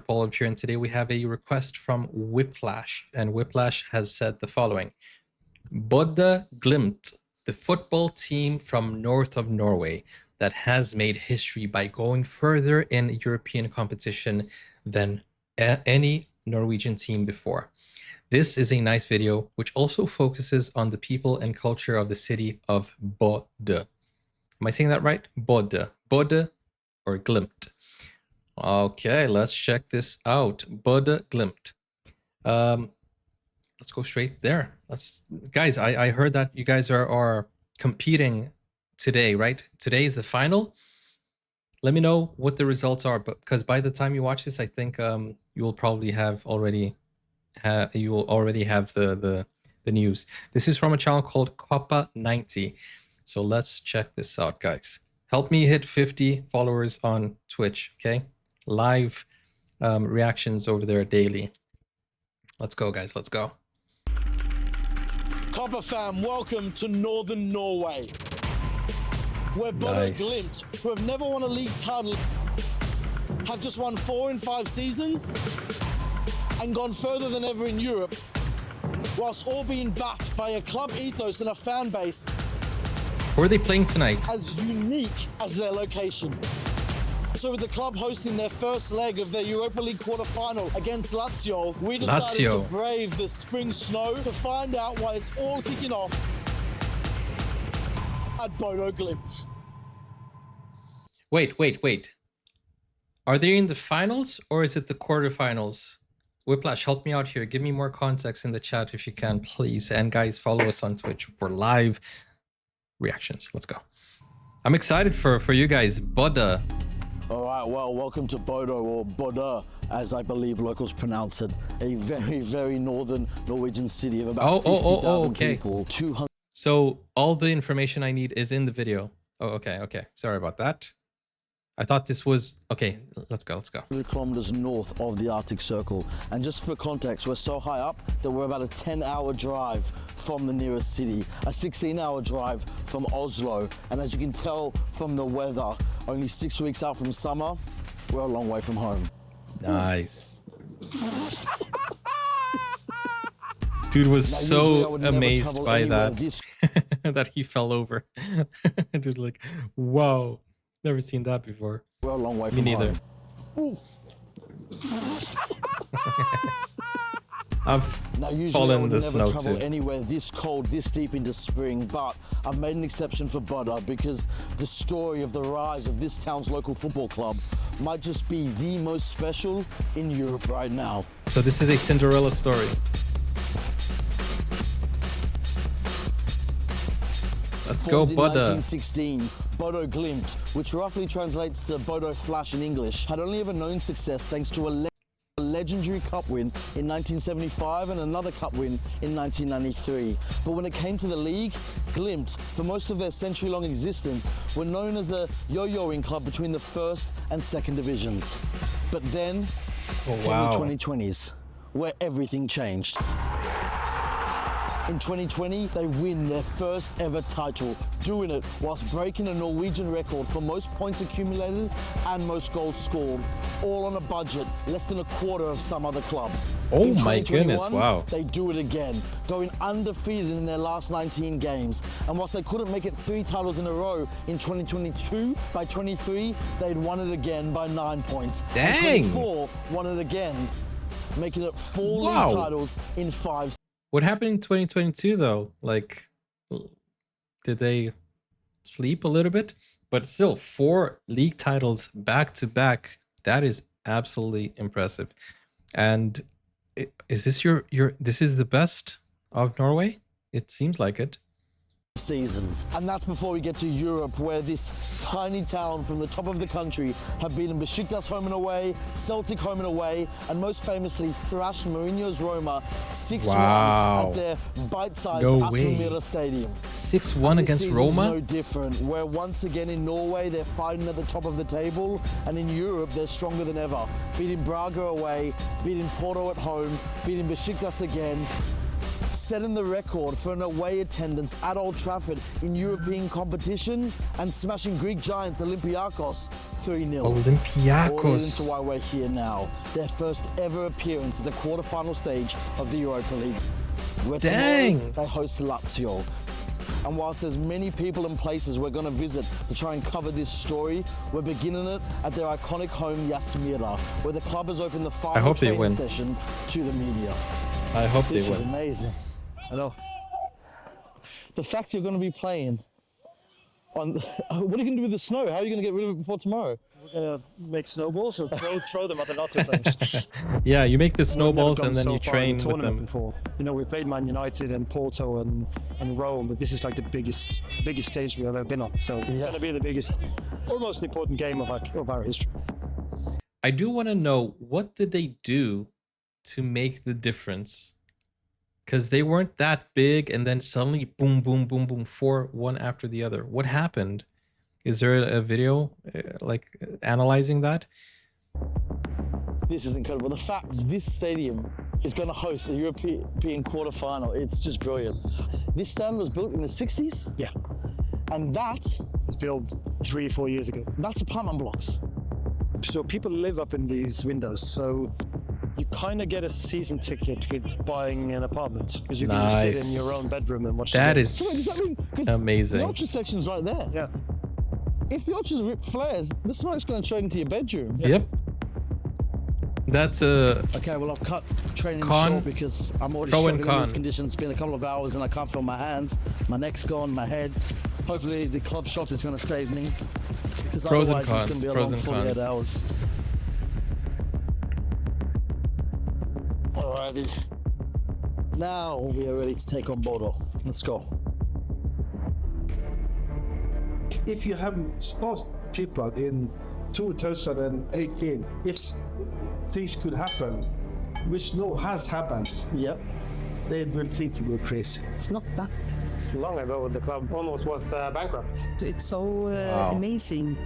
Olive here, and today we have a request from Whiplash, and Whiplash has said the following. Bodø Glimt, the football team from north of Norway that has made history by going further in European competition than any Norwegian team before. This is a nice video which also focuses on the people and culture of the city of Bodø. Am I saying that right? Bodø. Bodø or Glimt. Okay, let's check this out. Bodø Glimt. Let's go straight there. Guys, I heard that you guys are competing today, right? Today is the final. Let me know what the results are, but because by the time you watch this, I think you will probably have already have the news. This is from a channel called Coppa 90. So let's check this out, guys. Help me hit 50 followers on Twitch, okay? Live reactions over there daily. Let's go, guys. Let's go. Coppa fam, welcome to Northern Norway, where Bodø Glimt, who have never won a league title, have just won 4 in 5 seasons and gone further than ever in Europe, whilst all being backed by a club ethos and a fan base. Who are they playing tonight? As unique as their location. So with the club hosting their first leg of their Europa League quarter-final against Lazio, we decided to brave the spring snow to find out why it's all kicking off at Bodø Glimt. Wait. Are they in the finals or is it the quarterfinals? Whiplash, help me out here. Give me more context in the chat if you can, please. And guys, follow us on Twitch for live reactions. Let's go. I'm excited for you guys. Bodø. All right, well, welcome to Bodø, or Bodø, as I believe locals pronounce it. A very, very northern Norwegian city of about 50,000 people. 200. So all the information I need is in the video. Oh, okay. Sorry about that. I thought this was... Okay, let's go. 100 kilometers north of the Arctic Circle. And just for context, we're so high up that we're about a 10-hour drive from the nearest city, a 16-hour drive from Oslo. And as you can tell from the weather, only 6 weeks out from summer, we're a long way from home. Nice. Dude was so amazed by that, that he fell over. Dude, like, wow. Never seen that before. We're a long way from Me neither. I've fallen in the snow too. Travel anywhere this cold, this deep into spring, but I've made an exception for Bodø because the story of the rise of this town's local football club might just be the most special in Europe right now. So this is a Cinderella story. Let's go, Bodø. 1916, Bodø Glimt, which roughly translates to Bodø Flash in English, had only ever known success thanks to a legendary cup win in 1975 and another cup win in 1993. But when it came to the league, Glimt, for most of their century-long existence, were known as a yo-yoing club between the first and second divisions. But then came the 2020s, where everything changed. In 2020, they win their first ever title, doing it whilst breaking a Norwegian record for most points accumulated and most goals scored, all on a budget less than a quarter of some other clubs. Oh my goodness, wow. They do it again, going undefeated in their last 19 games. And whilst they couldn't make it 3 titles in a row in 2022, by 23, they'd won it again by 9 points. Dang! And 24 won it again, making it 4 league titles in 5 seasons. What happened in 2022 though? Like, did they sleep a little bit? But still, 4 league titles back to back. That is absolutely impressive. And is this this is the best of Norway? It seems like it. Seasons. And that's before we get to Europe, where this tiny town from the top of the country have beaten Besiktas home and away, Celtic home and away, and most famously thrashed Mourinho's Roma 6-1 at their bite-sized Aston Villa Stadium. 6-1 against Roma? No different, where once again in Norway they're fighting at the top of the table, and in Europe they're stronger than ever, beating Braga away, beating Porto at home, beating Besiktas again. setting the record for an away attendance at Old Trafford in European competition and smashing Greek giants Olympiacos 3-0. All leading to Olympiacos. why we're here now. Their first ever appearance at the quarter-final stage of the Europa League. Where Dang. tomorrow they host Lazio. And whilst there's many people and places we're going to visit to try and cover this story, we're beginning it at their iconic home Jasmira, where the club has opened the final training session to the media. I hope they win. This is amazing. I know. The fact you're going to be playing on... What are you going to do with the snow? How are you going to get rid of it before tomorrow? We're going to make snowballs or throw them at the Nazi players. Yeah, you make the snowballs and then you train with them. Before. You know, we played Man United and Porto and Rome, but this is like the biggest stage we've ever been on. So it's going to be the biggest, or most important game of our history. I do want to know, what did they do to make the difference? Because they weren't that big and then suddenly boom, boom, boom, boom, 4, one after the other. What happened? Is there a video like analyzing that? This is incredible. The fact this stadium is going to host a European quarter-final, it's just brilliant. This stand was built in the 60s? Yeah. And that... It's built 3 or 4 years ago. That's apartment blocks. So people live up in these windows, so you kind of get a season ticket with buying an apartment, because you can just sit in your own bedroom and watch that the game. Is so wait, does that mean, amazing. The ultra section's right there. Yeah. If the ultras rip flares, the smoke's going straight into your bedroom. Yep. That's a... Okay, well, I've cut training con, short because I'm already pro struggling and con. in this condition. It's been a couple of hours and I can't feel my hands. My neck's gone, my head. Hopefully the club shot is going to save me, because pros otherwise and it's cons, going to be a pros long and 48 cons. hours. Alrighty. Now we are ready to take on Bodø. Let's go. If you haven't sports people in 2018, if things could happen, which no has happened, Yep. they will think you were crazy. It's not that. Long ago, the club almost was bankrupt. It's so amazing.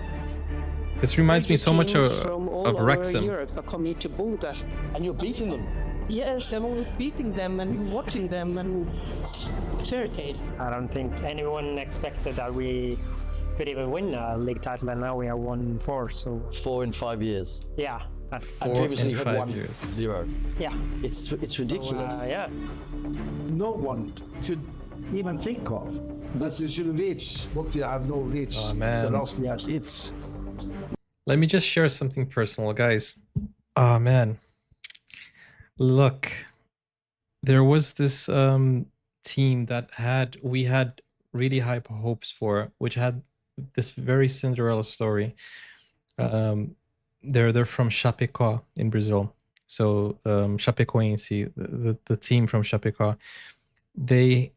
This reminds me so much Teams from all of over Wrexham. Europe are coming to Bodø. And you're beating them. Yes, I'm always beating them and watching them, and it's fairy tale. I don't think anyone expected that we could even win a league title, and now we have won 4. So 4 in 5 years. yeah, that's And 4 previously in had 5 1, years. 0. yeah. It's ridiculous. So, yeah. No one should even think of that they should reach what they have not reached Oh, the man. last years. It's Let me just share something personal, guys. Oh, man. Look, there was this team that we had really high hopes for, which had this very Cinderella story. They're from Chapecó in Brazil. So Chapecoense, the team from Chapecó, they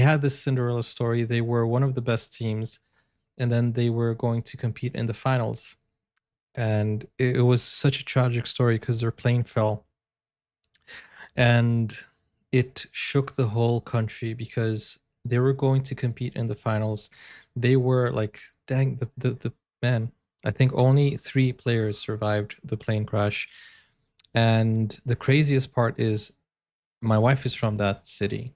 had this Cinderella story. They were one of the best teams, and then they were going to compete in the finals. And it was such a tragic story because their plane fell. And it shook the whole country because they were going to compete in the finals. They were like, dang, the man, I think only 3 players survived the plane crash. And the craziest part is my wife is from that city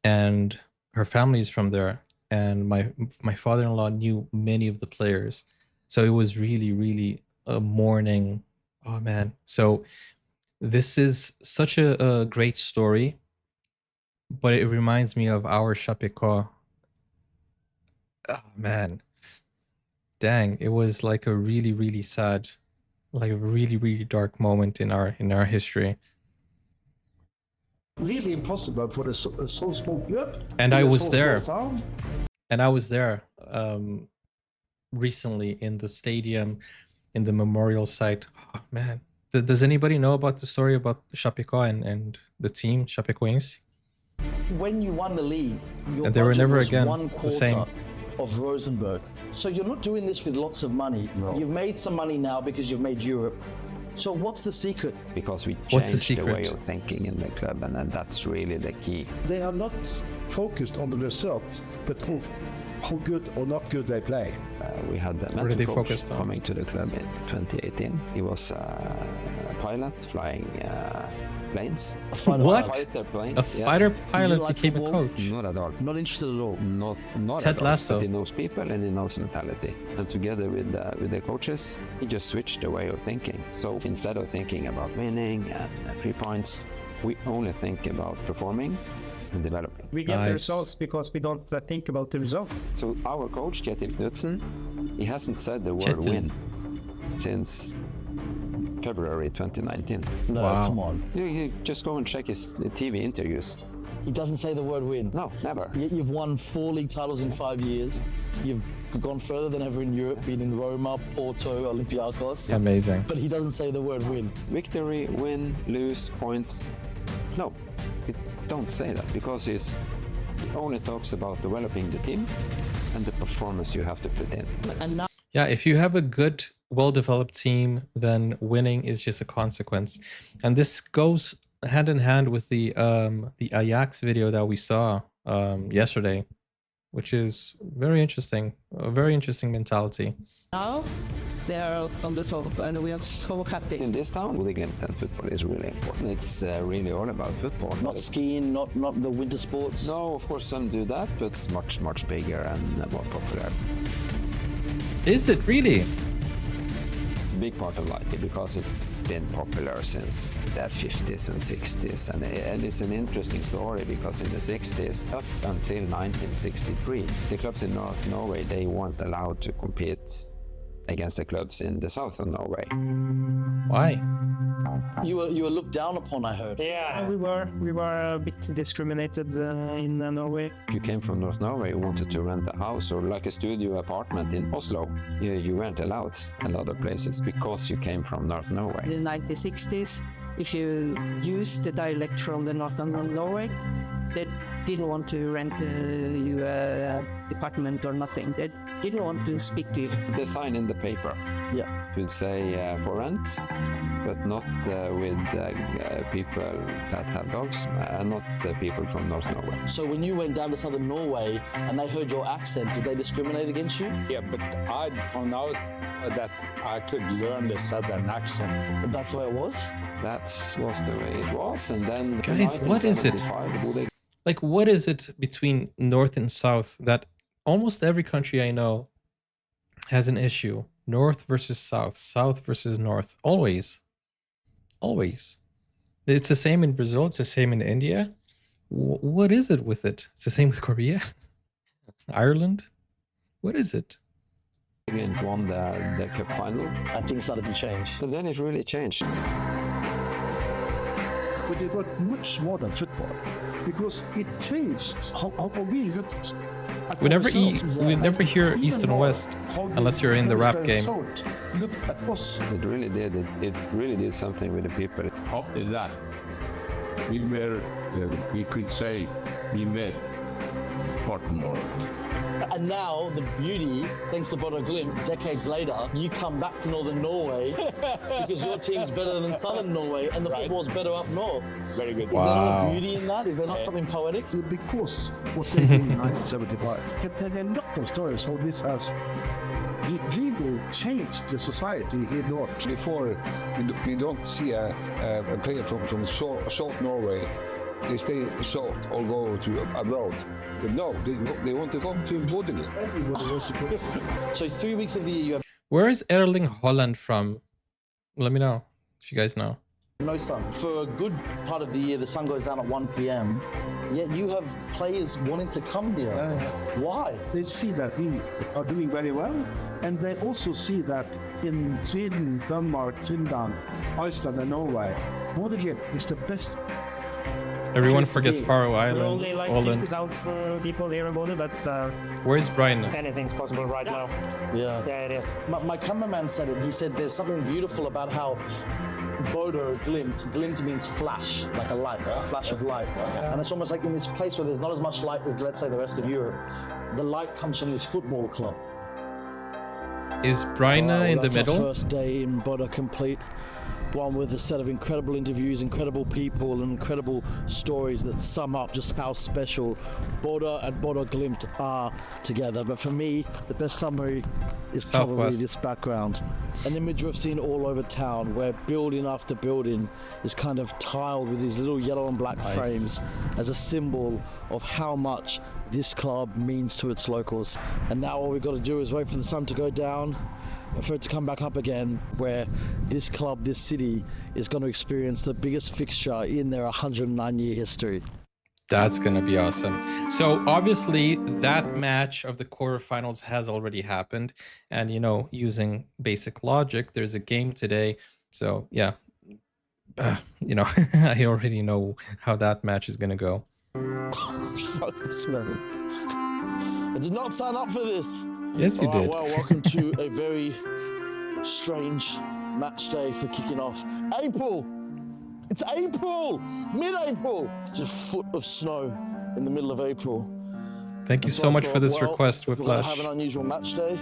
and her family is from there. And my father-in-law knew many of the players. So it was really, really a mourning. Oh, man. So this is such a great story, but it reminds me of our Chapecó. Oh, man. Dang, it was like a really, really sad, like a really, really dark moment in our history. really impossible for a so small club. And in I a was so there. small town. And I was there recently in the stadium, in the memorial site. Oh, man. Does anybody know about the story about Chapecó and the team, Chapecoense? When you won the league, your And they were budget never was again 1/4 the same. of Rosenborg. So you're not doing this with lots of money. No. You've made some money now because you've made Europe. So what's the secret? Because we What's the changed the way secret? of thinking in the club, and then that's really the key. They are not focused on the result, but how good or not good they play. We had the What are mental they coach focused on? coming to the club in 2018. He was a pilot flying planes. What? Fighter planes. A yes. fighter Did you pilot like became a football? coach. Not at all. Not interested at all. Not Ted at all. Lasso. But he knows people and he knows mentality. And together with the coaches, he just switched the way of thinking. So instead of thinking about winning and 3 points, we only think about performing and developing. We get the Nice. results because we don't think about the results. So our coach, Kjetil Knudsen, he hasn't said the word Kjetil. win since February 2019. No, Wow. come on. You just go and check his TV interviews. He doesn't say the word win. No, never. Yet you've won 4 league titles in 5 years. You've gone further than ever in Europe, been in Roma, Porto, Olympiacos. Amazing. But he doesn't say the word win. Victory, win, lose, points. No, he don't say that because he only talks about developing the team and the performance you have to put in. And now Yeah, if you have a good, well-developed team, then winning is just a consequence. And this goes hand in hand with the Ajax video that we saw yesterday, which is very interesting. A very interesting mentality. Now they are on the top, and we are so happy. In this town, Glimt and football is really important. It's really all about football. not skiing, not the winter sports. No, of course some do that, but it's much bigger and more popular. Is it really? It's a big part of life because it's been popular since the 50s and 60s, and it's an interesting story because in the 60s up until 1963, the clubs in North Norway, they weren't allowed to compete against the clubs in the south of Norway. Why? You were looked down upon, I heard. Yeah, We were a bit discriminated in Norway. If you came from North Norway, you wanted to rent a house or like a studio apartment in Oslo, you weren't allowed in other places because you came from North Norway. In the 1960s, if you use the dialect from the northern of Norway, they didn't want to rent you a apartment or nothing. They didn't want to speak to you. The sign in the paper Yeah. would say for rent, but not with people that have dogs and not people from North Norway. So when you went down to southern Norway and they heard your accent, did they discriminate against you? Yeah, but I found out that I could learn the southern accent. But that's the way it was? That was the way it was, and then Guys, what is it? 1975, Like, what is it between North and South that almost every country I know has an issue? North versus South, South versus North. Always. Always. It's the same in Brazil. It's the same in India. What is it with it? It's the same with Korea. Ireland. What is it? Glimt won the cup final, And things started to change. and then it really changed. But it was much more than football because it changed how we look at We never ourselves. we never hear Even East and more West how the unless you're in the rap North and game. South look at us. It really did. It really did something with the people. After that, we were, we could say, we were partner. And now the beauty, thanks to Bodø Glimt, decades later, you come back to Northern Norway because your team's better than Southern Norway and the football's better up north. Very good. Is there not Wow. a beauty in that? Is there not something poetic? Because what they did in 1975 can tell a lot of stories how this has really changed the society in North. Before, we don't see a player from South Norway. They stay south or go to abroad. But no, they want to come to Bodø. Everybody wants to go. So 3 weeks of the year you have Where is Erling Haaland from? Let me know if you guys know. no sun. For a good part of the year, the sun goes down at 1 p.m. Yet you have players wanting to come here. Why? They see that we are doing very well, and they also see that in Sweden, Denmark, Finland, Iceland, and Norway, Bodø is the best. Everyone Just forgets me. Faroe we're Islands. only like Åland. 50,000 people here in Bodø, but Where's Brian? anything's possible right now. Yeah. Yeah, it is. My cameraman said it. He said there's something beautiful about how Bodø Glimt means flash, like a light, a flash of light. And it's almost like in this place where there's not as much light as, let's say, the rest of Europe, the light comes from this football club. Is Brian in the That's our middle? first day in Bodø complete. one with a set of incredible interviews, incredible people, and incredible stories that sum up just how special Bodø and Bodø Glimt are together. But for me, the best summary is probably Southwest. this background. An image we've seen all over town where building after building is kind of tiled with these little yellow and black Nice. frames as a symbol of how much this club means to its locals. And now all we've got to do is wait for the sun to go down, for it to come back up again, where this club, this city, is going to experience the biggest fixture in their 109-year history. That's going to be awesome. So obviously that match of the quarterfinals has already happened. And, you know, using basic logic, there's a game today. So, yeah, you know, I already know how that match is going to go. Fuck this, man. I did not sign up for this. Yes, you did. Well, welcome to a very strange match day for kicking off. April! It's April! Mid-April! Just a foot of snow in the middle of April. Thank you So so I much thought, for this well, request, if we're going to Whiplash. have an unusual match day,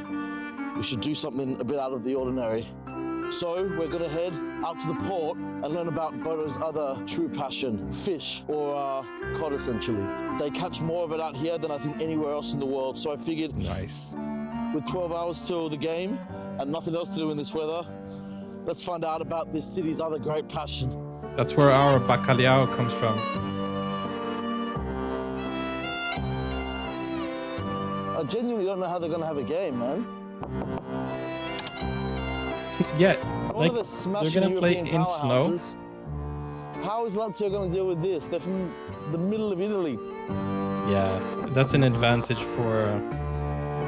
we should do something a bit out of the ordinary. So we're going to head out to the port and learn about Bodø's other true passion, fish, or cod essentially. They catch more of it out here than I think anywhere else in the world, so I figured Nice. with 12 hours till the game and nothing else to do in this weather, let's find out about this city's other great passion. That's where our bacalhau comes from. I genuinely don't know how they're going to have a game, man. Yeah, All like of the smashing they're gonna play European in snow. powerhouses. How is Lazio going to deal with this? They're from the middle of Italy. Yeah, that's an advantage for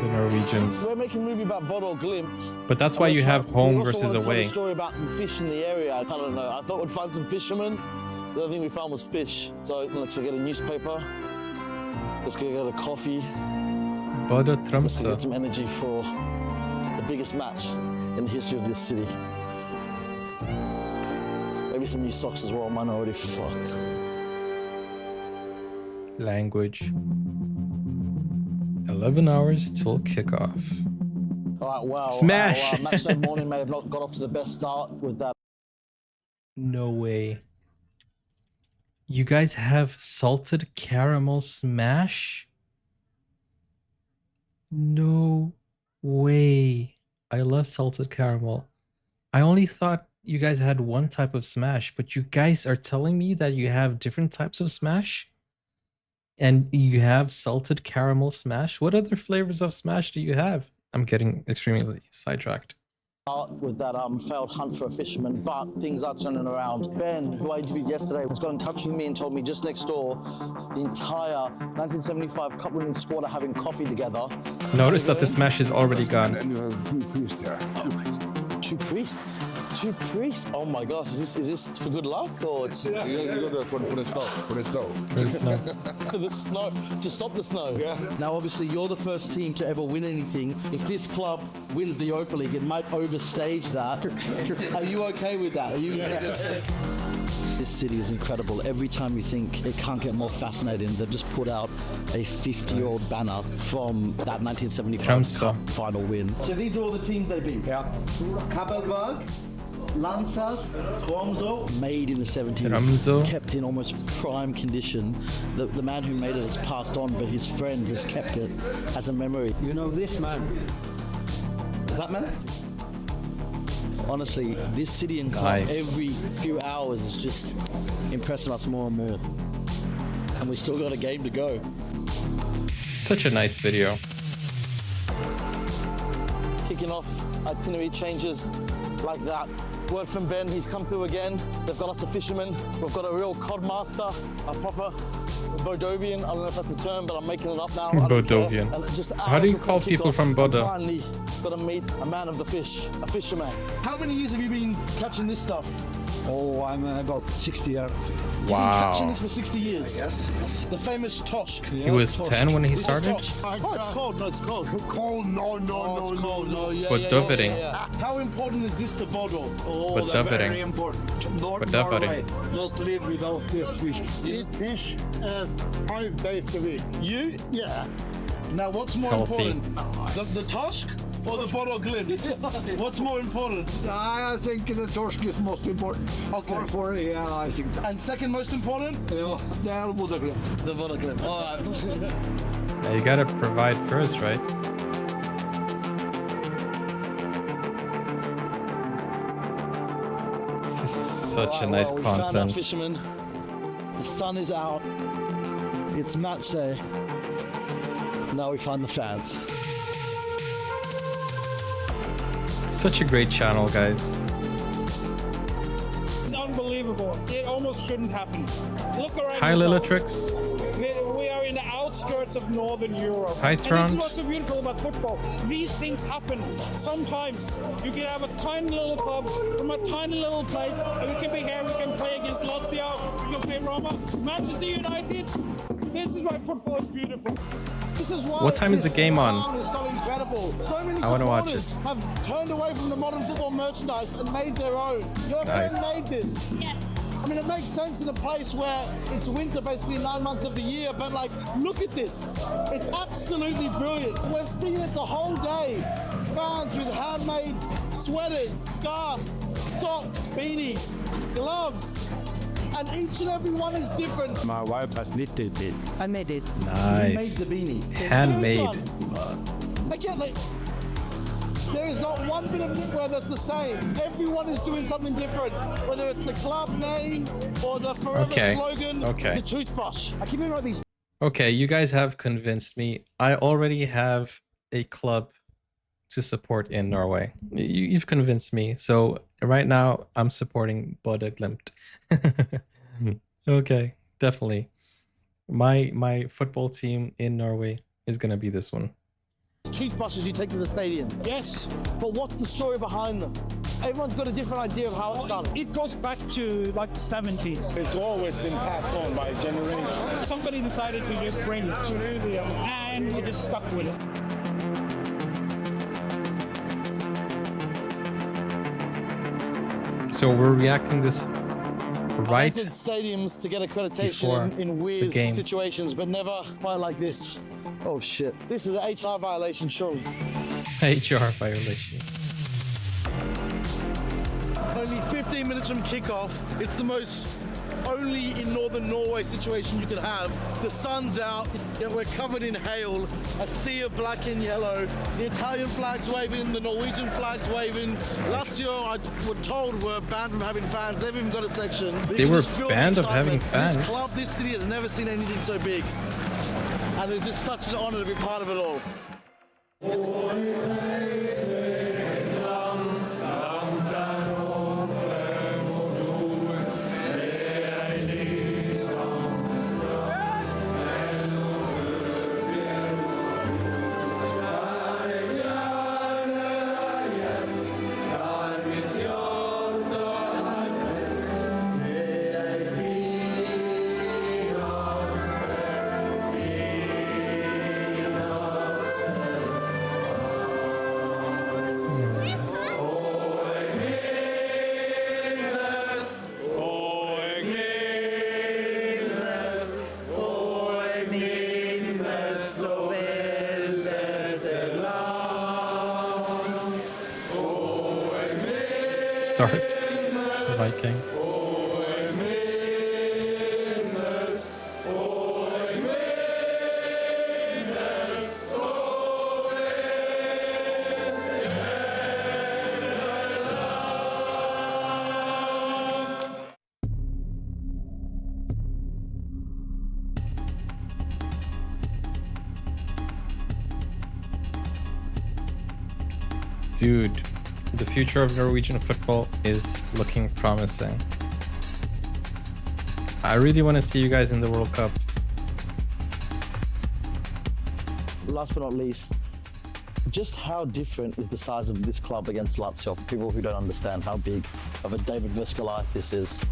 the Norwegians. We're making a movie about Bodø Glimt. But that's why you have home We also versus want to tell away. a story about the fish in the area. I don't know. I thought we'd find some fishermen. The only thing we found was fish. So let's go get a newspaper. Let's go get a coffee. Bodø Let's Tromsø. get some energy for the biggest match in the history of this city. Maybe some new socks as well. Mine are already fucked. Language. 11 hours till kickoff. All right, wow. Smash! Match day morning may have not got off to the best start with that. No way. You guys have salted caramel smash? No way. I love salted caramel. I only thought you guys had one type of smash, but you guys are telling me that you have different types of smash? And you have salted caramel smash? What other flavors of smash do you have? I'm getting extremely sidetracked. With that failed hunt for a fisherman, but things are turning around. Ben, who I interviewed yesterday, has got in touch with me and told me just next door the entire 1975 Cup winning squad are having coffee together. Notice that the smash is already gone. And you have two priests there. Two priests? Two priests? Oh my gosh, is this for good luck or it's You go there for the snow. For the snow. There's no- for the snow, to stop the snow? Yeah. Now obviously you're the first team to ever win anything. If this club wins the Europa League, it might overstage that. Are you okay with that? Are you? This city is incredible. Every time you think it can't get more fascinating, they've just put out a 50-year-old banner from that 1975 Tromsø. Cup final win. So these are all the teams they beat. Yeah. Kabelberg, Lansas, Tromsø, made in the 70s, Tromsø. kept in almost prime condition. The man who made it has passed on, but his friend has kept it as a memory. You know this man. Is that man? Honestly, this city and club Nice. every few hours is just impressing us more and more. And we still got a game to go. Such a nice video. Kicking off, itinerary changes like that. Word from Ben, he's come through again. They've got us a fisherman. We've got a real cod master, a proper Bodovian. I don't know if that's a term, but I'm making it up now. I don't care. Bodovian. And just How do you hours call before people kickoff, from Bodø? I'm finally got to meet a man of the fish, a fisherman. How many years have you been catching this stuff? Oh, I'm about 60 years. You've been catching Wow. this for 60 years? Yes. The famous Tosk. He was 10 when he This is started? Tosk. Oh, it's cold. No, it's cold. Cold? No, Oh, it's cold. No, yeah, Bodøvering. How important is this to Bodø? Oh, But they're Bodøvering. very important. North Bodøvering. Norway, not live without this fish. Eat fish 5 days a week. You? Yeah. Now, what's more Healthy. important? The Tosk or the Bodø Glimt? What's more important? I think the torsk is most important. Okay. Yeah, I think that. And second most important? Yeah, the Bodø Glimt. The Bodø Glimt. All right. Yeah, you gotta provide first, right? This is such a nice we found our content. fisherman. The sun is out. It's match day. Now we find the fans. Such a great channel, guys. It's unbelievable. It almost shouldn't happen. Look around. Hi, yourself. Lilatrix. We are in the outskirts of Northern Europe. Hi, And this Trond. is what's so beautiful about football. These things happen. Sometimes you can have a tiny little club from a tiny little place, and we can be here, we can play against Lazio, we can play Roma, Manchester United. This is why football is beautiful. This is why What time is the this game on? town is so incredible. So many I wanna watch supporters have turned away from the modern football merchandise and made their own. Your friend Nice. made this. Yes. I mean, it makes sense in a place where it's winter basically 9 months of the year, but like, look at this. It's absolutely brilliant. We've seen it the whole day. Fans with handmade sweaters, scarves, socks, beanies, gloves. And each and every one is different. My wife has knitted it. I made it. Nice. the beanie. Handmade. Again, like, there is not one bit of knitwear that's the same. Everyone is doing something different, whether it's the club name or the forever Okay. slogan, Okay. the toothbrush. I keep hearing about these Okay, you guys have convinced me. I already have a club to support in Norway. You've convinced me. So right now I'm supporting Bodø Glimt. Okay, definitely. My football team in Norway is gonna be this one. toothbrushes you take to the stadium. Yes, But what's the story behind them? Everyone's got a different idea of how it started. it goes back to like the 70s. It's always been passed on by generations. Somebody decided to just bring it to the and we just stuck with it. So we're reacting this I've right entered stadiums to get before accreditation in the weird game. situations, but never quite like this. Oh shit. This is an HR violation, surely. HR violation. Only 15 minutes from kickoff. It's the most only in northern Norway situation you could have. The sun's out, yet we're covered in hail, a sea of black and yellow. The Italian flag's waving, the Norwegian flag's waving. Lazio, we're told, were banned from having fans. They've even got a section. But They you can were just feel the banned of having excitement. fans? This club, this city has never seen anything so big. And it's just such an honor to be part of it all. Start Viking. Dude, the future of Norwegian football is looking promising. I really want to see you guys in the World Cup. Last but not least, just how different is the size of this club against Lazio for people who don't understand how big of a David Vizca life this is?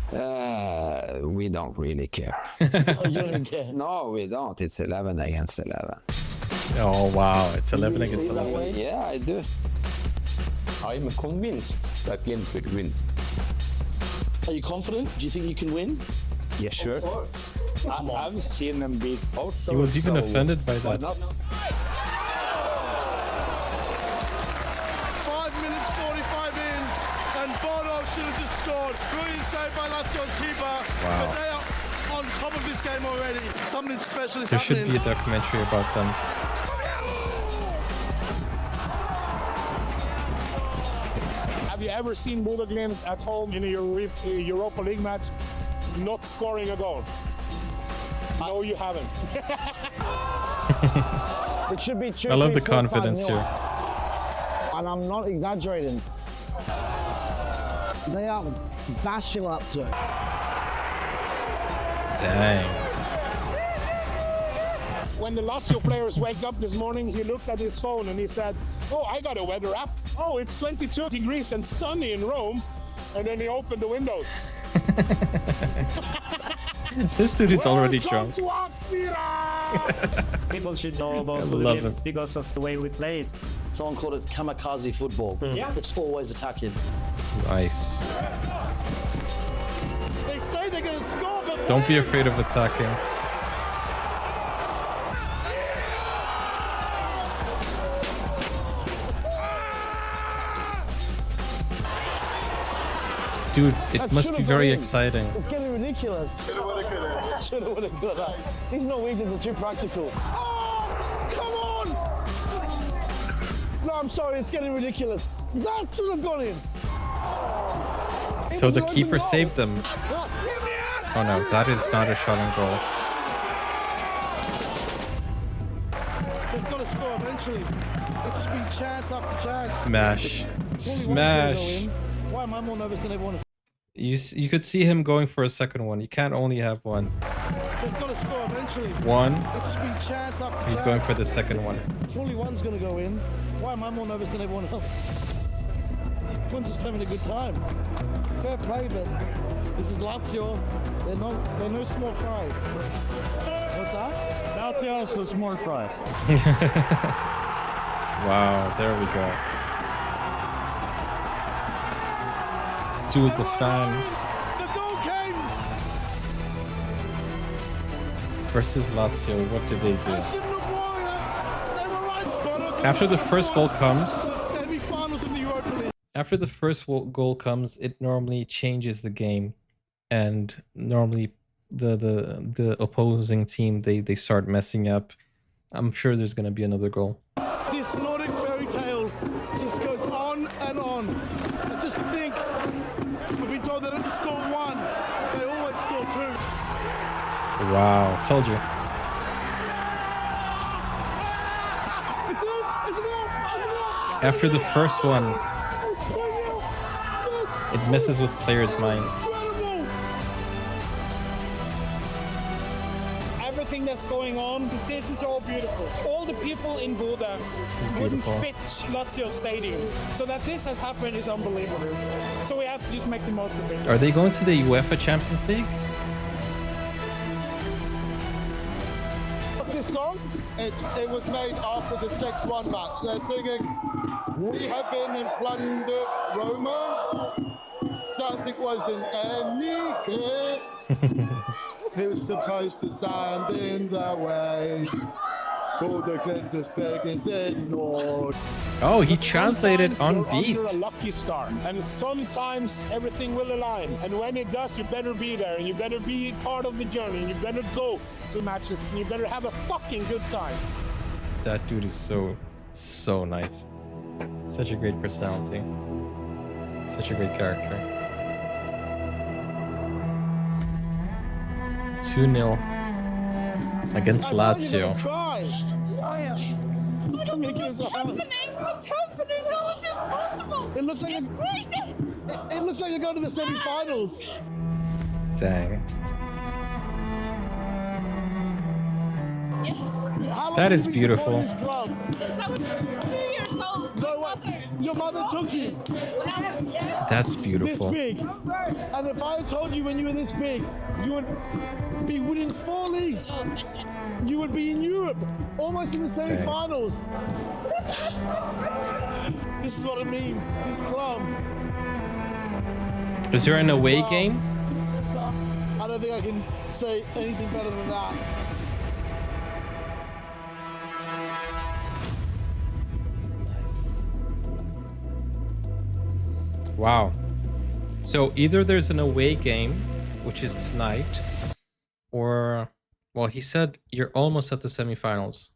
We don't really care. Oh, you don't even care. No, we don't. It's 11 against 11. Oh wow, it's 11 You see against it that 11. way? Yeah, I do. I'm convinced that Glimt will win. Are you confident? Do you think you can win? Yeah, sure. I've seen them beat Porto. He was even so offended by why that. not? should have just scored. Brilliant save by Lazio's keeper. Wow. But they are on top of this game already. Something special is There happening. should be a documentary about them. Have you ever seen Bodø Glimt at home in a Europa League match not scoring a goal? No, you haven't. It should be 2, I love 3, the 4, 5 confidence nil. here. And I'm not exaggerating. They are bashing Lazio. Dang. When the Lazio players wake up this morning, he looked at his phone and he said, "Oh, I got a weather app. Oh, it's 22 degrees and sunny in Rome." And then he opened the windows. This dude is already drunk. People should know about I love Glimt it. because of the way we played. Someone called it kamikaze football. Yeah. It's always attacking. Nice. They say they're going to score, but Don't be afraid of attacking. Dude, it That must should be have very gone in. exciting. It's getting ridiculous. Should have would have got that. These Norwegians are too practical. Oh, come on! No, I'm sorry, it's getting ridiculous. That should have gone in. So the keeper saved them. Oh no, that is not a shot on goal. They've got to score eventually. It's just been chance after chance. Smash. Surely one's gonna go Smash. in. Why am I more nervous than everyone? You could see him going for a second one. You can't only have one. They've got to score eventually. One. It's just been chance after He's chance. going for the second one. Surely one's going to go in. Why am I more nervous than everyone else? One's just having a good time. Fair play, but this is Lazio. They're no small fry. What's that? Lazio is a small fry. Wow, there we go. Dude, the fans The goal came! versus Lazio. What did they I do? shouldn't have worried. They were right. Bodø After the first goal comes, the semi-finals of the Europa League. after the first goal comes, it normally changes the game, and normally the opposing team they start messing up. I'm sure there's gonna be another goal. This Nordic fairy tale just goes on and on. I just think we've been told they don't just score one, they always score two. Wow, told you. It's in! It's in! After the first one, it messes with players' minds. Incredible! Everything that's going on, this is all beautiful. All the people in Bodø This is wouldn't beautiful. fit Lazio Stadium. So that this has happened is unbelievable. So we have to just make the most of it. Are they going to the UEFA Champions League? This song, it was made after the 6-1 match. They're singing, "We have been and plundered Roma. Something wasn't any good. Who's supposed to stand in the way? Bodø Glimt is big as ignored." Oh, he translated on Sometimes beat. you're under a lucky star, and sometimes everything will align. And when it does, you better be there, and you better be part of the journey, and you better go to matches, and you better have a fucking good time. That dude is so nice. Such a great personality. Such a great character. 2-0 against Lazio. What's happening? How is this possible? It looks like it's crazy. It looks like they're going to the semi-finals. Dang. Yes. How long That have is you been beautiful. supporting this club? Since I was 2 years old. No way. Your mother took you Yes. That's this beautiful. big. And if I had told you when you were this big, you would be winning 4 leagues. You would be in Europe, almost in the semi-finals. This is what it means, this club. Is there an away game? I don't think I can say anything better than that. Nice. Wow. So either there's an away game, which is tonight, or, well, he said you're almost at the semifinals.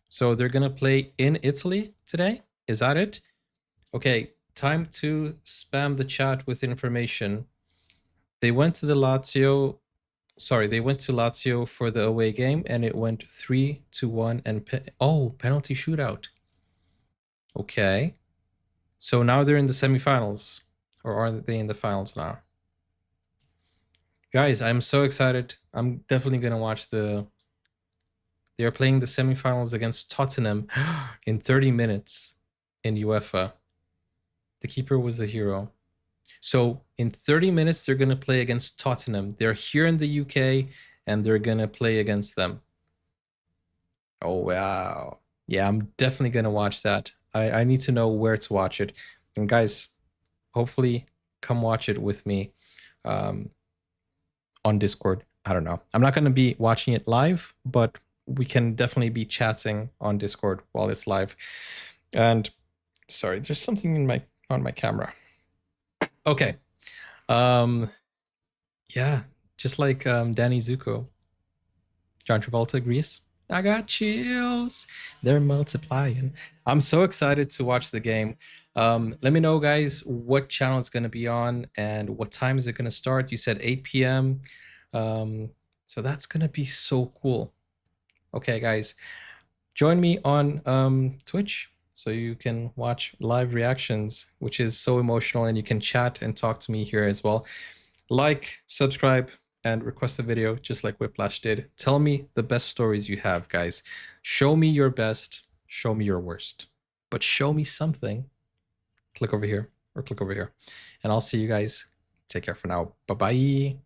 So they're going to play in Italy today? Is that it? Okay, time to spam the chat with information. They went to Lazio for the away game, and it went 3-1 and penalty shootout. Okay. So now they're in the semifinals, or are they in the finals now? Guys, I'm so excited. I'm definitely going to watch They are playing the semifinals against Tottenham in 30 minutes in UEFA. The keeper was the hero. So in 30 minutes, they're going to play against Tottenham. They're here in the UK, and they're going to play against them. Oh, wow. Yeah, I'm definitely going to watch that. I need to know where to watch it. And guys, hopefully come watch it with me on Discord. I don't know. I'm not going to be watching it live, but we can definitely be chatting on Discord while it's live. And sorry, there's something on my camera. Okay. Yeah, just like Danny Zuko. John Travolta agrees. I got chills. They're multiplying. I'm so excited to watch the game. Let me know, guys, what channel it's going to be on and what time is it going to start. You said 8 p.m. So that's going to be so cool. Okay, guys, join me on Twitch so you can watch live reactions, which is so emotional, and you can chat and talk to me here as well. Like, subscribe, and request a video just like Whiplash did. Tell me the best stories you have, guys. Show me your best, show me your worst, but show me something. Click over here or click over here, and I'll see you guys. Take care for now. Bye-bye.